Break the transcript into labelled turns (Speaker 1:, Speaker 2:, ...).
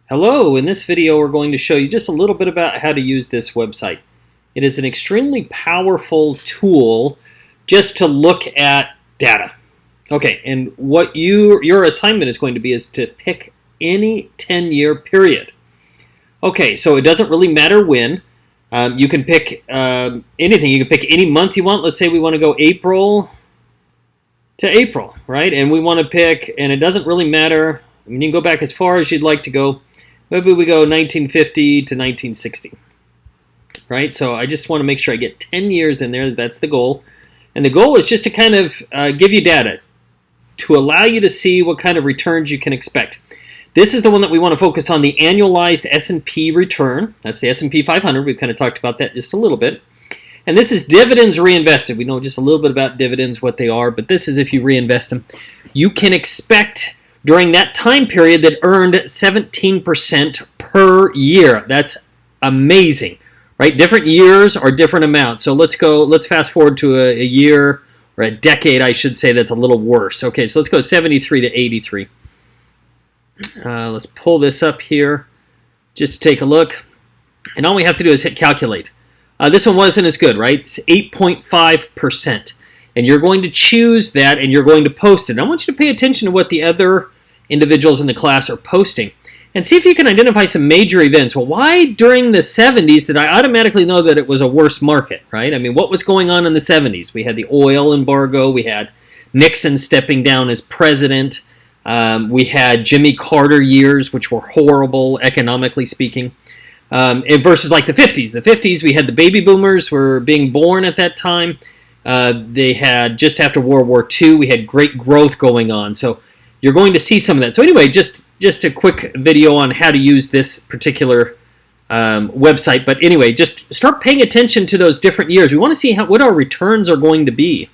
Speaker 1: Hello, in this video we're going to show you just a little bit about how to use this website. It is an extremely powerful tool just to look at data. Okay, and what your assignment is going to be is to pick any 10-year period. Okay, so it doesn't really matter when. You can pick anything. You can pick any month you want. Let's say we want to go April to April, right? And we want to pick, and it doesn't really matter. I mean, you can go back as far as you'd like to go. Maybe we go 1950 to 1960, right? So I just want to make sure I get 10 years in there. That's the goal. And the goal is just to kind of give you data to allow you to see what kind of returns you can expect. This is the one that we want to focus on, the annualized S&P return. That's the S&P 500. We've kind of talked about that just a little bit. And this is dividends reinvested. We know just a little bit about dividends, what they are, but this is if you reinvest them. You can expect during that time period that earned 17% per year. That's amazing, right? Different years are different amounts. So let's fast forward to a year or a decade, I should say, that's a little worse. Okay, so let's go 73 to 83. Let's pull this up here just to take a look. And all we have to do is hit calculate. This one wasn't as good, right? It's 8.5%. And you're going to choose that and you're going to post it. And I want you to pay attention to what the other individuals in the class are posting and see if you can identify some major events. Well, why during the 70s did I automatically know that it was a worse market, right? I mean, what was going on in the 70s? We had the oil embargo. We had Nixon stepping down as president. We had Jimmy Carter years, which were horrible economically speaking. Versus like the 50s. The 50s, we had the baby boomers were being born at that time. They had, just after World War II, we had great growth going on. So you're going to see some of that. So anyway, just a quick video on how to use this particular website. But anyway, just start paying attention to those different years. We want to see what our returns are going to be.